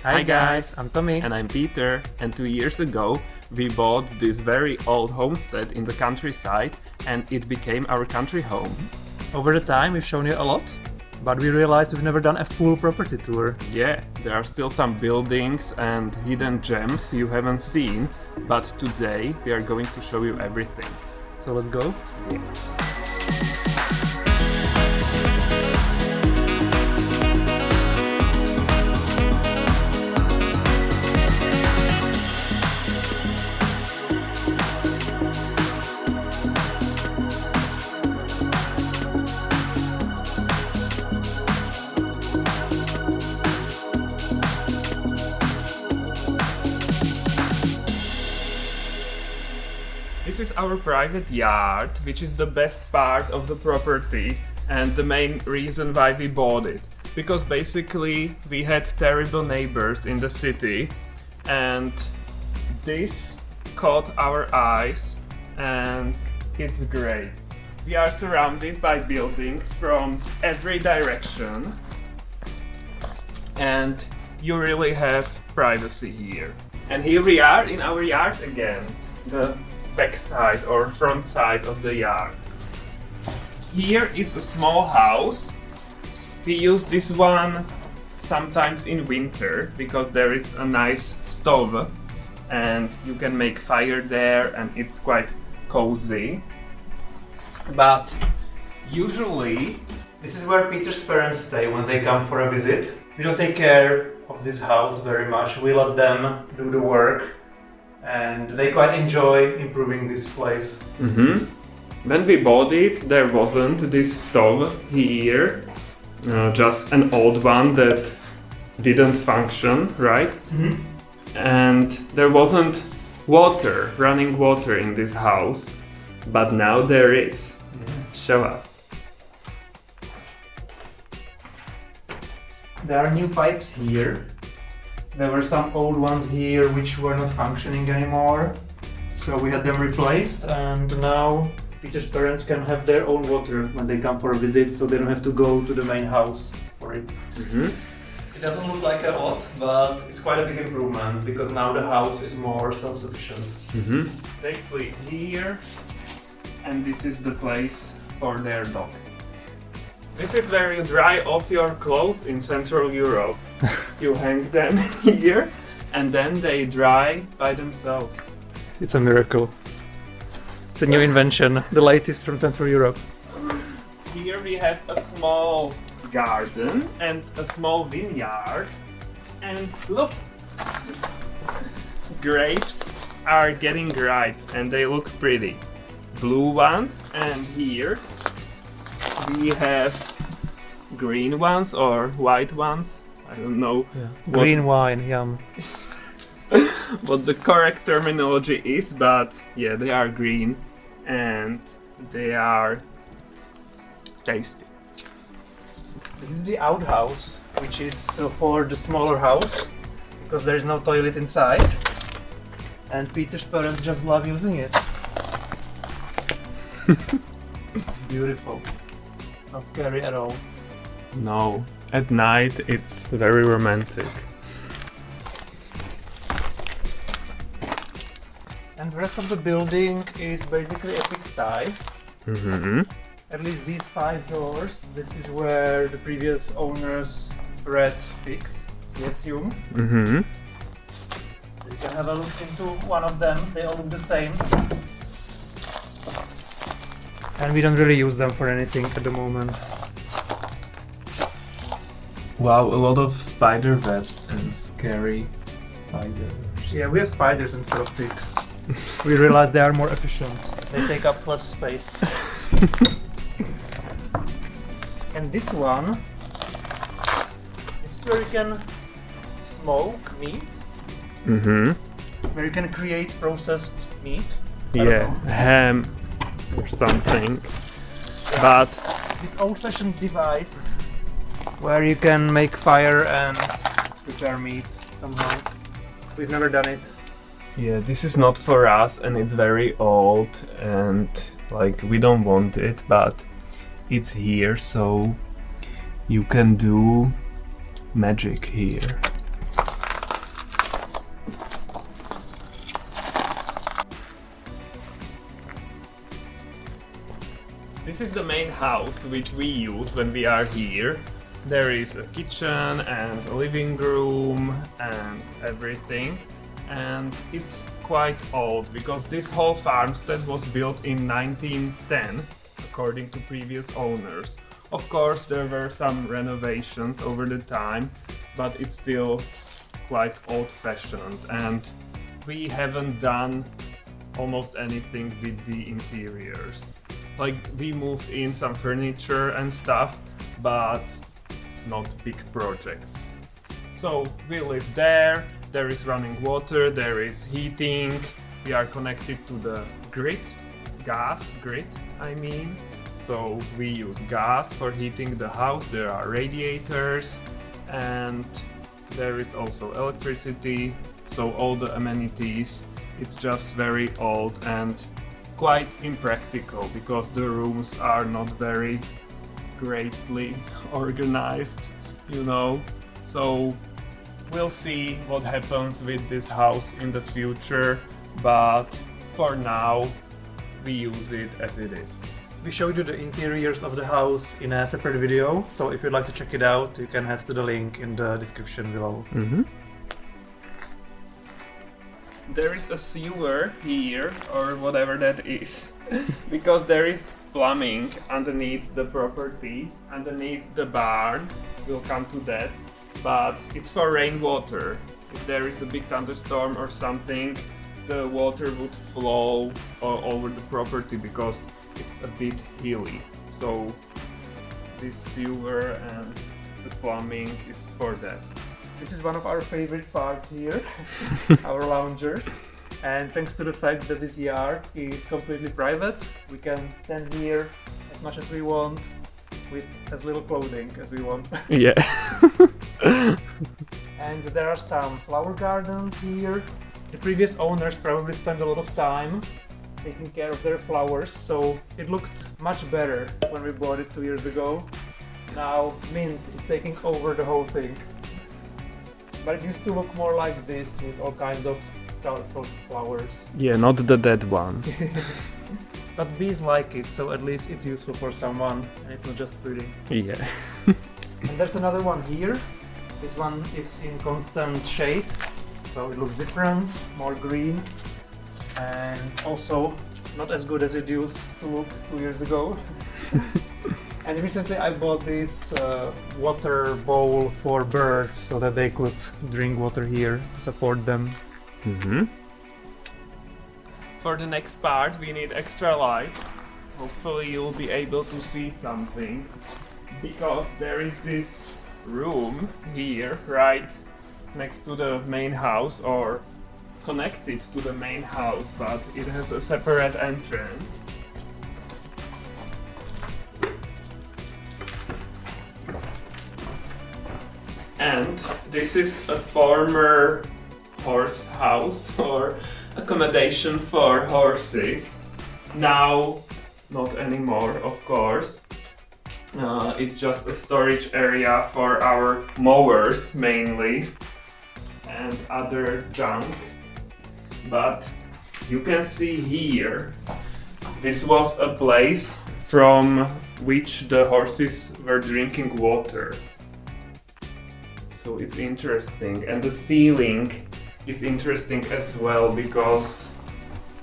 Hi guys, I'm Tommy. And I'm Peter, and 2 years ago we bought this very old homestead in the countryside and it became our country home. Over the time we've shown you a lot, but we realized we've never done a full property tour. Yeah, there are still some buildings and hidden gems you haven't seen, but today we are going to show you everything. So let's go. This is our private yard, which is the best part of the property and the main reason why we bought it. Because basically we had terrible neighbors in the city and this caught our eyes and it's great. We are surrounded by buildings from every direction and you really have privacy here. And here we are in our yard again. The back side or front side of the yard. Here is a small house. We use this one sometimes in winter because there is a nice stove and you can make fire there and it's quite cozy. But usually This is where Peter's parents stay when they come for a visit. We don't take care of this house very much. We let them do the work and they quite enjoy improving this place. When we bought it, there wasn't this stove here, just an old one that didn't function, right? And there wasn't running water in this house, but now there is. Show us. There are new pipes here. There were some old ones here which were not functioning anymore. So we had them replaced and now Peter's parents can have their own water when they come for a visit, so they don't have to go to the main house for it. It doesn't look like a lot, but it's quite a big improvement because now the house is more self-sufficient. They sleep here, and this is the place for their dog. This is where you dry off your clothes in Central Europe. You hang them here, and then they dry by themselves. It's a miracle. It's a new invention, the latest from Central Europe. Here we have a small garden and a small vineyard. And look! Grapes are getting ripe and they look pretty. Blue ones, and here we have green ones or white ones. I don't know Green wine, yum. what the correct terminology is, but yeah, they are green and they are tasty. This is the outhouse, which is for the smaller house because there is no toilet inside. And Peter's parents just love using it. It's beautiful. Not scary at all. No, at night it's very romantic. And the rest of the building is basically a pigsty. At least these 5 doors. This is where the previous owners bred pigs, we assume. You can have a look into one of them. They all look the same. And we don't really use them for anything at the moment. Wow, a lot of spider webs and scary spiders. Yeah, we have spiders instead of pigs. We realize they are more efficient. They take up less space. And this one, this is where you can smoke meat. Where you can create processed meat. I don't Yeah, know. ham or something. But This old-fashioned device where you can make fire and prepare meat somehow. We've never done it. yeah, this is not for us and it's very old and like we don't want it, but it's here, so you can do magic here. This is the main house which we use when we are here. There is a kitchen and a living room and everything. And it's quite old because this whole farmstead was built in 1910 according to previous owners. Of course there were some renovations over the time, but it's still quite old-fashioned and we haven't done almost anything with the interiors. Like we moved in some furniture and stuff, but not big projects. So we live there. There is running water, there is heating, we are connected to the grid, gas grid I mean. So we use gas for heating the house, there are radiators and there is also electricity, so all the amenities. It's just very old and quite impractical because the rooms are not very greatly organized, you know. So we'll see what happens with this house in the future, but for now we use it as it is. We showed you the interiors of the house in a separate video, so if you'd like to check it out, you can head to the link in the description below. There is a sewer here, or whatever that is, because there is plumbing underneath the property, underneath the barn. We'll come to that. But it's for rainwater. If there is a big thunderstorm or something, the water would flow all over the property because it's a bit hilly. So this sewer and the plumbing is for that. This is one of our favorite parts here, our loungers. And thanks to the fact that this yard is completely private, we can stand here as much as we want with as little clothing as we want. Yeah. And there are some flower gardens here. The previous owners probably spent a lot of time taking care of their flowers, so it looked much better when we bought it 2 years ago. Now mint is taking over the whole thing. But it used to look more like this with all kinds of colorful flowers. Yeah, not the dead ones. But bees like it, so at least it's useful for someone and it's not just pretty. Yeah. And there's another one here. This one is in constant shade, so it looks different, more green, and also not as good as it used to look 2 years ago. And recently I bought this water bowl for birds so that they could drink water here to support them. For the next part we need extra light. Hopefully you'll be able to see something, because there is this room here right next to the main house, or connected to the main house, but it has a separate entrance. And this is a former horse house or accommodation for horses. Now, not anymore, of course. It's just a storage area for our mowers mainly and other junk. But you can see here, this was a place from which the horses were drinking water. So it's interesting, and the ceiling is interesting as well because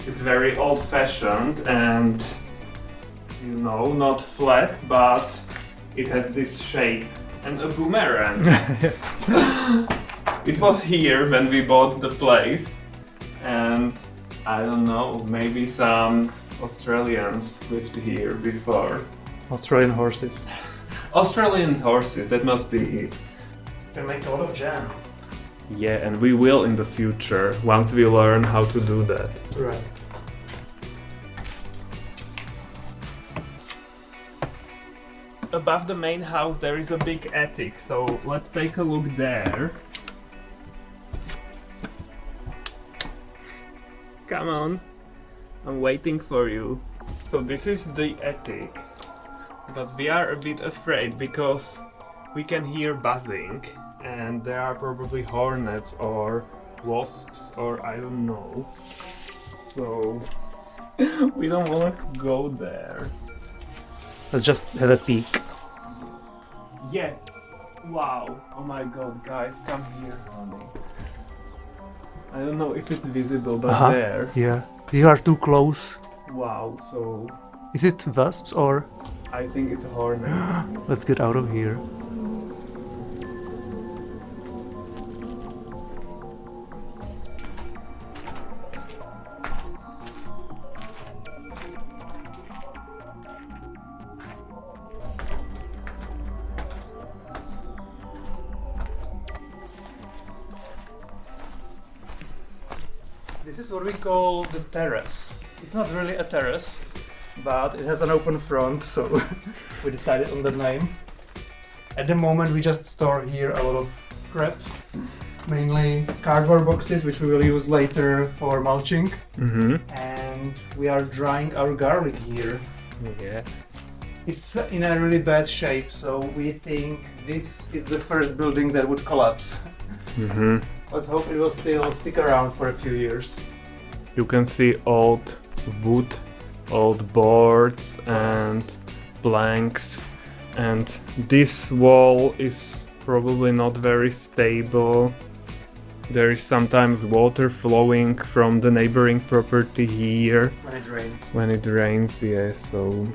it's very old-fashioned and, you know, not flat, but it has this shape and a boomerang. It was here when we bought the place, and I don't know, maybe some Australians lived here before. Australian horses. Australian horses, that must be it. Can make a lot of jam. Yeah, and we will in the future, once we learn how to do that. Right. Above the main house there is a big attic, so let's take a look there. Come on, I'm waiting for you. So this is the attic, but we are a bit afraid because we can hear buzzing and there are probably hornets or wasps or I don't know. So we don't want to go there. Let's just have a peek. Yeah. Wow. Oh my god, guys, come here, honey. I don't know if it's visible, but there. Yeah. You are too close. Wow, so Is it wasps or? I think it's a hornet. Let's get out of here. This is what we call the terrace. It's not really a terrace, but it has an open front, so we decided on the name. At the moment we just store here a lot of crap, mainly cardboard boxes which we will use later for mulching. And we are drying our garlic here. Yeah. It's in a really bad shape, so we think this is the first building that would collapse. Let's hope it will still stick around for a few years. You can see old wood, old boards and planks, and this wall is probably not very stable. There is sometimes water flowing from the neighboring property here. When it rains. When it rains, yeah, so...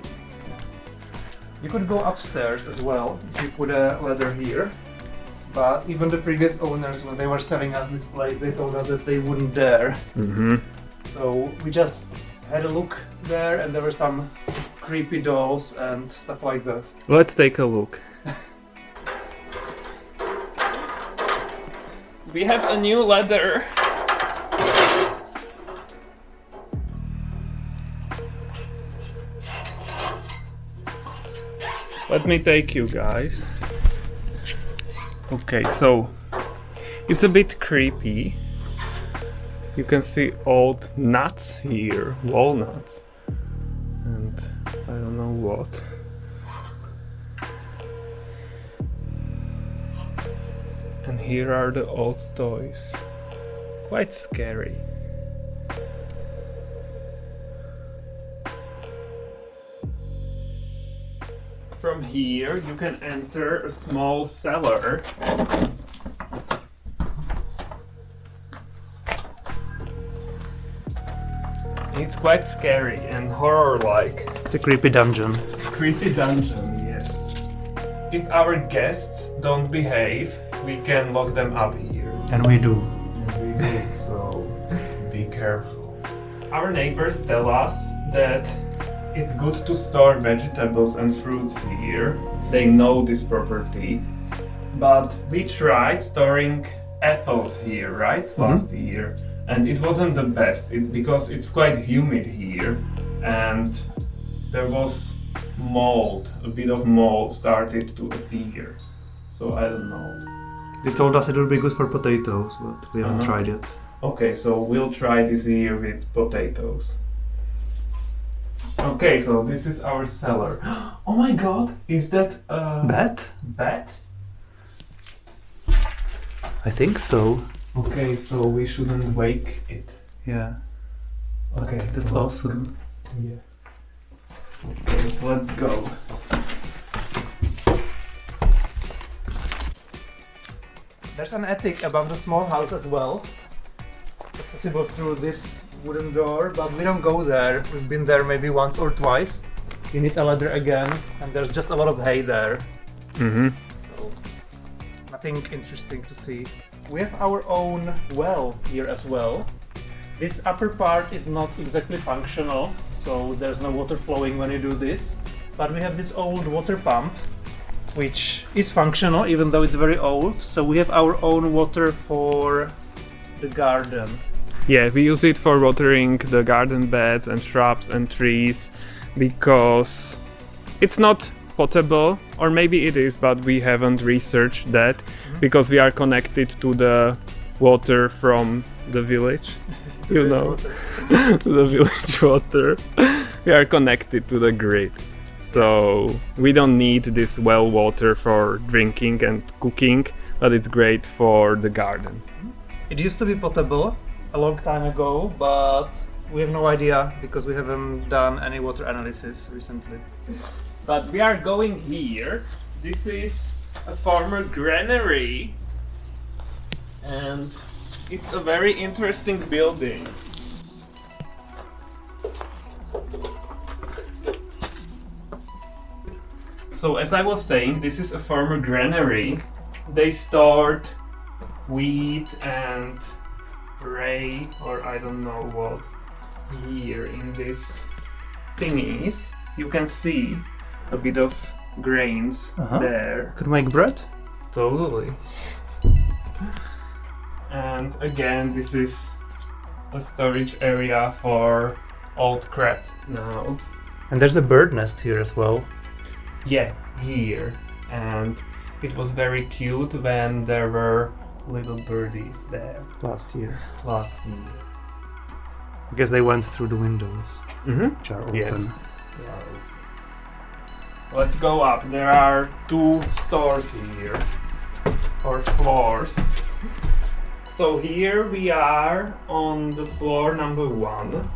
You could go upstairs as well if you put a ladder here. But even the previous owners, when they were selling us this place, they told us that they wouldn't dare. So we just had a look there, and there were some creepy dolls and stuff like that. Let's take a look. We have a new ladder. Let me take you guys. Okay, so it's a bit creepy. You can see old nuts here, walnuts, and I don't know what. And here are the old toys. Quite scary. From here you can enter a small cellar. It's quite scary and horror-like. It's a creepy dungeon. Creepy dungeon, yes. If our guests don't behave, we can lock them up here. And we do. So be careful. Our neighbors tell us that it's good to store vegetables and fruits here. They know this property. But we tried storing apples here, right? Last year. And it wasn't the best because it's quite humid here. And there was mold, a bit of mold started to appear. So I don't know. They told us it would be good for potatoes, but we haven't tried it. Okay, so we'll try this here with potatoes. Okay, so this is our cellar. Oh my god, is that a Bat? bat? I think so. Okay, so we shouldn't wake it. Yeah. Okay, That's well, awesome. Yeah. Okay, let's go. There's an attic above the small house as well, accessible through this wooden door, but we don't go there. We've been there maybe once or twice. You need a ladder again, and there's just a lot of hay there. So nothing interesting to see. We have our own well here as well. This upper part is not exactly functional, so there's no water flowing when you do this. But we have this old water pump, which is functional even though it's very old. So we have our own water for the garden. Yeah, we use it for watering the garden beds and shrubs and trees because it's not potable, or maybe it is, but we haven't researched that because we are connected to the water from the village. You know, to the village water. We are connected to the grid. So we don't need this well water for drinking and cooking, but it's great for the garden. It used to be potable a long time ago, but we have no idea because we haven't done any water analysis recently. But we are going here. This is a former granary, and it's a very interesting building. So as I was saying, this is a former granary. They stored wheat and rye, or I don't know what, here in these thingies. You can see a bit of grains there. Could make bread? Totally. And again, this is a storage area for old crap now. And there's a bird nest here as well. Yeah, here. And it was very cute when there were little birdies there Last year. last year. I guess they went through the windows, Mm-hmm. which are open. Yeah. Let's go up. There are 2 stores here, or floors. So here we are on the floor number 1.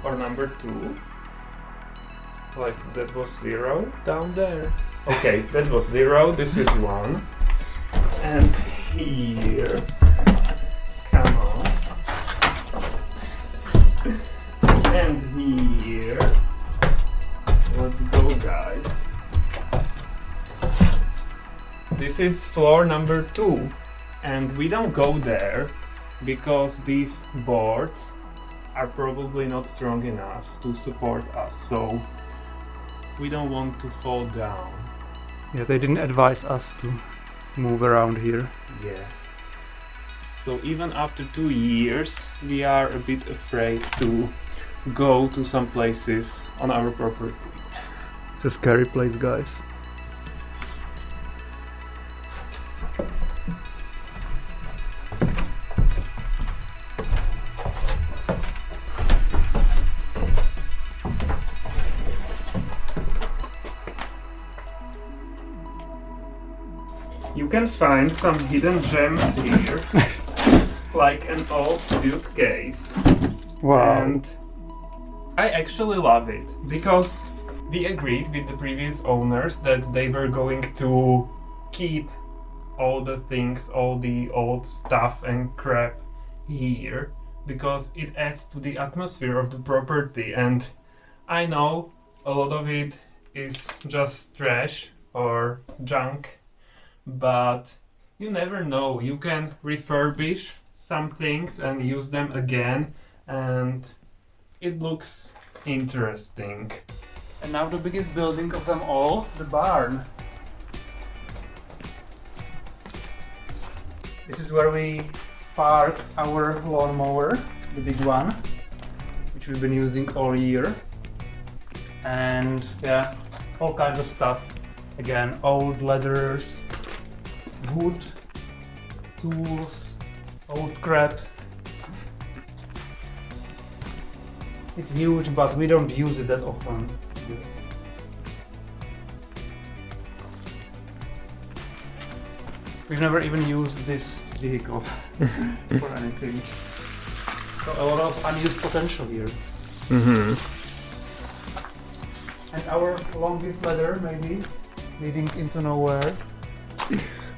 Or number 2. Like that was 0 down there. Okay, that was 0. This is 1. And here. Come on. And here. Let's go, guys. This is floor number 2. And we don't go there because these boards are probably not strong enough to support us, so we don't want to fall down. Yeah, they didn't advise us to move around here. Yeah. So even after 2 years, we are a bit afraid to go to some places on our property. It's a scary place, guys. You can find some hidden gems here, like an old suitcase. Wow. And I actually love it because we agreed with the previous owners that they were going to keep all the things, all the old stuff and crap here because it adds to the atmosphere of the property. And I know a lot of it is just trash or junk, but you never know. You can refurbish some things and use them again, and it looks interesting. And now the biggest building of them all, the barn. This is where we park our lawnmower, the big one, which we've been using all year. And yeah, all kinds of stuff. Again, old leathers, wood, tools, old crap. It's huge, but we don't use it that often. We've never even used this vehicle for anything. So a lot of unused potential here. Mm-hmm. And our longest ladder, maybe, leading into nowhere.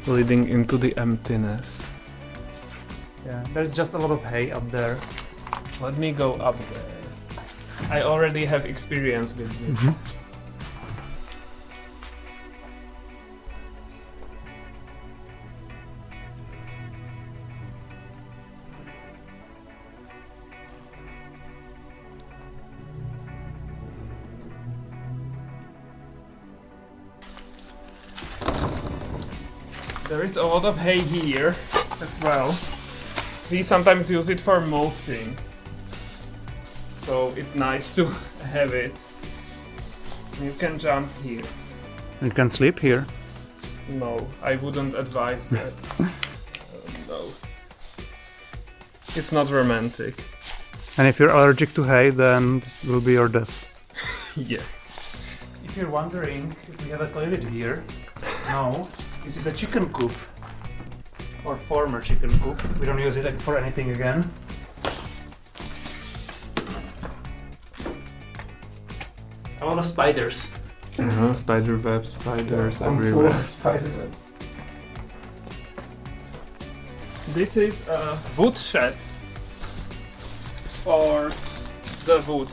Leading into the emptiness. Yeah, there's just a lot of hay up there. Let me go up there. I already have experience with this. There is a lot of hay here as well. We sometimes use it for mulching, so it's nice to have it. You can jump here. You can sleep here. No, I wouldn't advise that. No. It's not romantic. And if you're allergic to hay, then this will be your death. Yeah. If you're wondering if we have a toilet here, no. This is a chicken coop. Or former chicken coop. We don't use it for anything again. A lot of spiders. Spider webs, spiders I'm everywhere. full of spider webs. This is a wood shed for the wood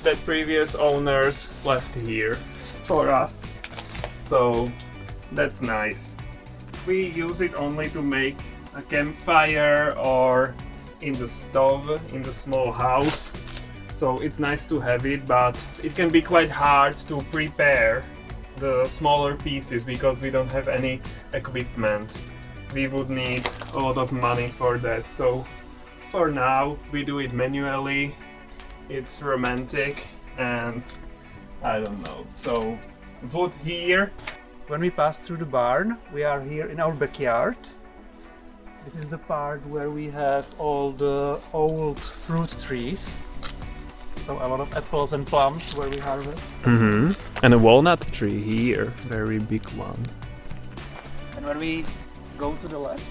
that previous owners left here for us. So that's nice. We use it only to make a campfire or in the stove in the small house. So it's nice to have it, but it can be quite hard to prepare the smaller pieces because we don't have any equipment. We would need a lot of money for that. So for now we do it manually. It's romantic and I don't know. So wood here. When we pass through the barn, we are here in our backyard. This is the part where we have all the old fruit trees. So a lot of apples and plums where we harvest. And a walnut tree here, very big one. And when we go to the left,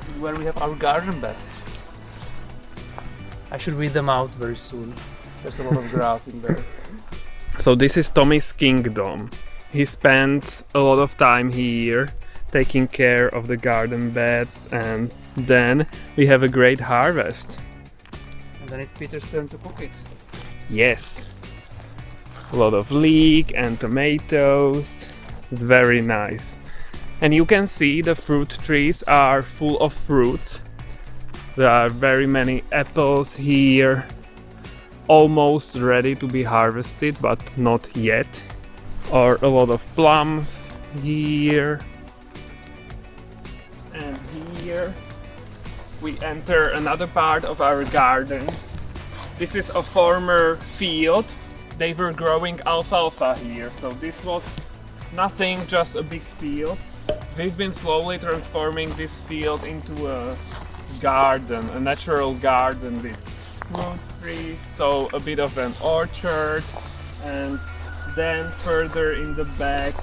this is where we have our garden beds. I should weed them out very soon. There's a lot of grass in there. So this is Tommy's kingdom. He spends a lot of time here taking care of the garden beds, and then we have a great harvest. And then it's Peter's turn to cook it. Yes. A lot of leek and tomatoes. It's very nice. And you can see the fruit trees are full of fruits. There are very many apples here, almost ready to be harvested, but not yet. Or a lot of plums here. And here we enter another part of our garden. This is a former field. They were growing alfalfa here, so this was nothing, just a big field. We've been slowly transforming this field into a garden, a natural garden with fruit trees, so a bit of an orchard, and then further in the back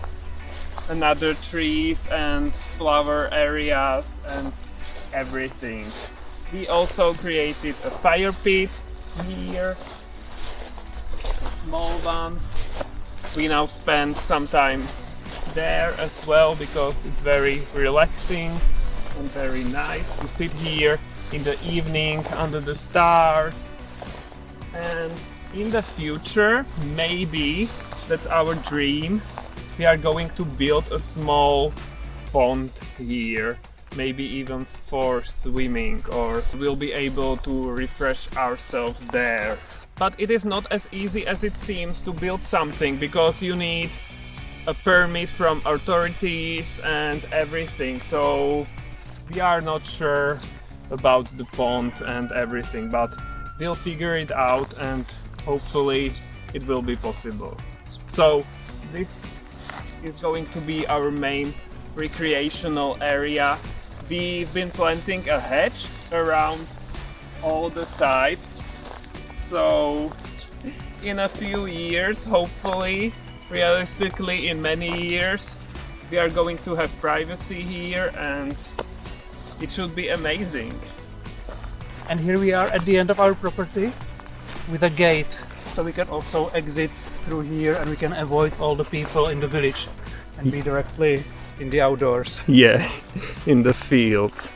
another trees and flower areas and everything. We also created a fire pit here, small one. We now spend some time there as well because it's very relaxing and very nice to sit here in the evening under the stars. And in the future, maybe that's our dream, we are going to build a small pond here, maybe even for swimming, or we'll be able to refresh ourselves there. But it is not as easy as it seems to build something, because you need a permit from authorities and everything, so we are not sure about the pond and everything, but we'll figure it out and hopefully it will be possible. So this is going to be our main recreational area. We've been planting a hedge around all the sides, so in a few years, hopefully, realistically in many years, we are going to have privacy here and it should be amazing. And here we are at the end of our property with a gate, so we can also exit through here and we can avoid all the people in the village and be directly in the outdoors. Yeah, in the fields.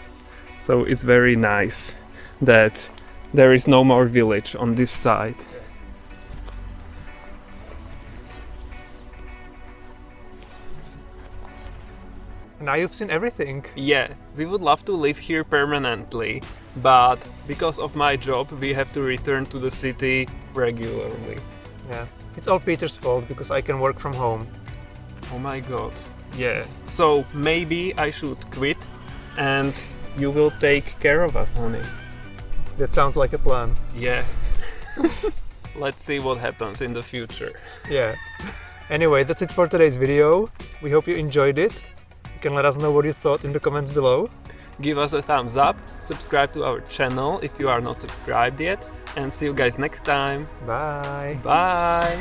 So it's very nice that there is no more village on this side. Now you've seen everything. Yeah, we would love to live here permanently, but because of my job we have to return to the city regularly. Yeah, it's all Peter's fault because I can work from home. Oh my god. Yeah, so maybe I should quit and you will take care of us, honey. That sounds like a plan. Yeah. Let's see what happens in the future. Yeah. Anyway, that's it for today's video. We hope you enjoyed it. You can let us know what you thought in the comments below. Give us a thumbs up, subscribe to our channel if you are not subscribed yet, and see you guys next time. Bye. Bye!